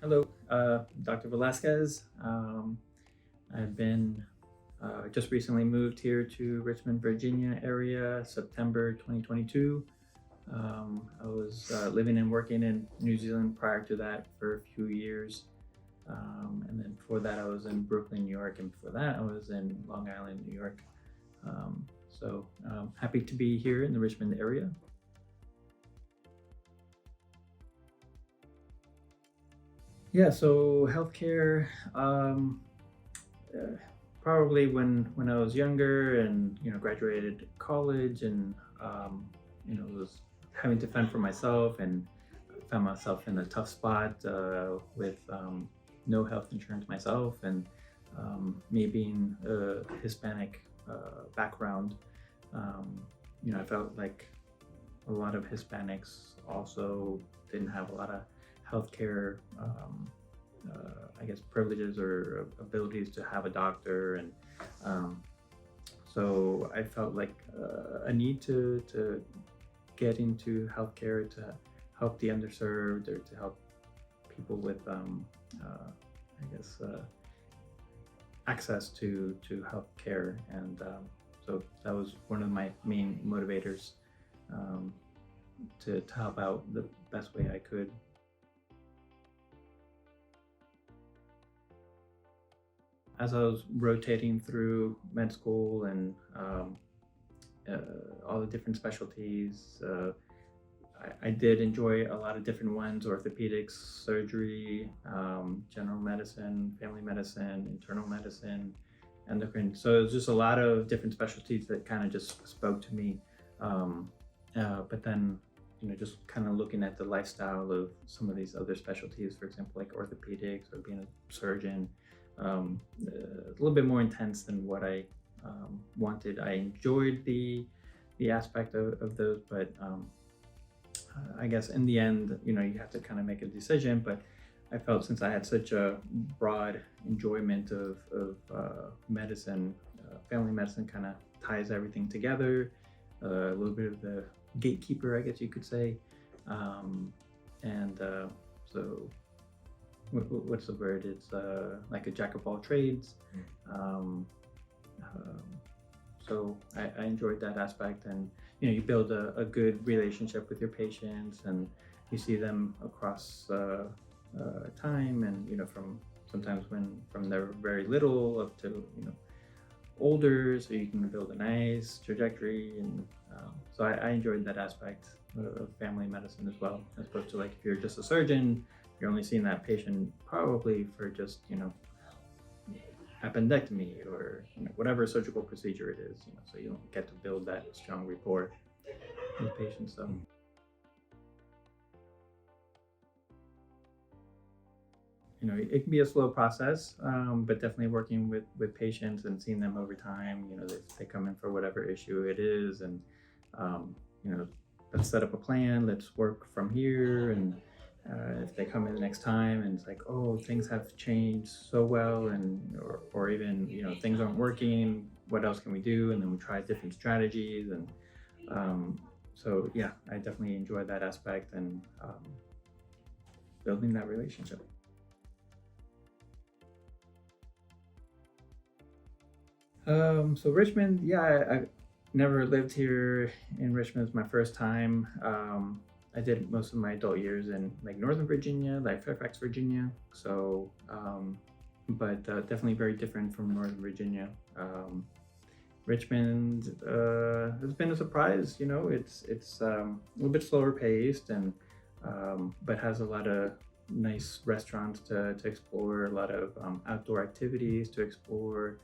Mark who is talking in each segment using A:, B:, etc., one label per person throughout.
A: Hello, Dr. Velasquez. I've been just recently moved here to Richmond, Virginia area, September 2022. I was living and working in New Zealand prior to that for a few years. And then before that, I was in Brooklyn, New York. And before that, I was in Long Island, New York. Happy to be here in the Richmond area. Yeah, so healthcare, uh, probably when I was younger and graduated college and was having to fend for myself and found myself in a tough spot with no health insurance myself and me being a Hispanic background. um, I felt like a lot of Hispanics also didn't have a lot of healthcare, I guess, privileges or abilities to have a doctor, and um, so I felt like a need to get into healthcare to help the underserved or to help people with, I guess, access to healthcare, and so that was one of my main motivators. Um, to help out the best way I could. As I was rotating through med school and all the different specialties, I did enjoy a lot of different ones: orthopedics, surgery, general medicine, family medicine, internal medicine, endocrine. So it was just a lot of different specialties that kind of just spoke to me. But then just kind of looking at the lifestyle of some of these other specialties, for example, like orthopedics or being a surgeon, a little bit more intense than what I wanted. I enjoyed the aspect of those, but I guess in the end, you have to kind of make a decision. But I felt since I had such a broad enjoyment of medicine, family medicine kind of ties everything together. A little bit of the gatekeeper, I guess you could say. And so, what's the word? It's like a jack of all trades. Um, um, so I enjoyed that aspect, and you build a good relationship with your patients, and you see them across time, and from sometimes from they're very little up to older, so you can build a nice trajectory. And so I enjoyed that aspect of family medicine as well, as opposed to like if you're just a surgeon, you're only seeing that patient probably for just appendectomy or whatever surgical procedure it is, so you don't get to build that strong rapport with patients. So it can be a slow process, but definitely working with patients and seeing them over time. They come in for whatever issue it is, and um, you know, let's set up a plan. Let's work from here. And if they come in the next time and it's like, oh, things have changed so well, and or even things aren't working. What else can we do? And then we try different strategies, and so yeah, I definitely enjoy that aspect and building that relationship. So Richmond, yeah, I never lived here in Richmond. It's my first time. I did most of my adult years in like Northern Virginia, like Fairfax, Virginia. So, but definitely very different from Northern Virginia. Richmond has been a surprise. It's a little bit slower paced, and but has a lot of nice restaurants to explore, a lot of outdoor activities to explore.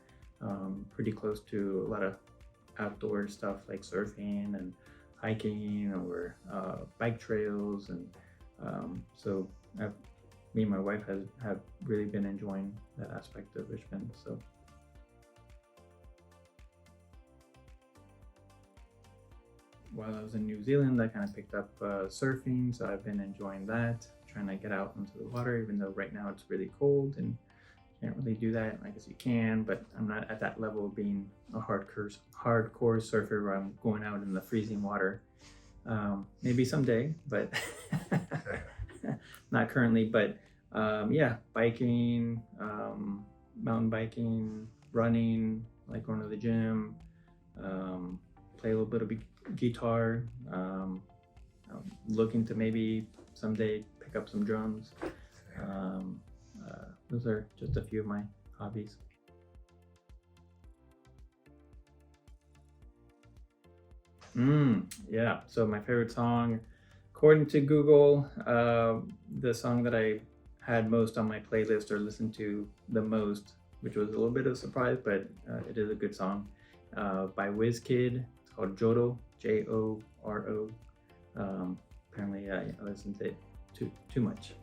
A: Pretty close to a lot of outdoor stuff like surfing and hiking or bike trails, and so me and my wife have really been enjoying that aspect of Richmond. So while I was in New Zealand, I kind of picked up surfing, so I've been enjoying that, trying to get out into the water, even though right now it's really cold and can't really do that. I guess you can, but I'm not at that level of being a hardcore surfer where I'm going out in the freezing water. Maybe someday, but not currently. But Yeah, biking, mountain biking, running, like going to the gym, play a little bit of guitar. Looking to maybe someday pick up some drums. Um, those are just a few of my hobbies. Yeah, so my favorite song, according to Google, the song that I had most on my playlist or listened to the most, which was a little bit of a surprise, but it is a good song, by Kid. It's called Joro, Joro. Apparently, I listened to it too much.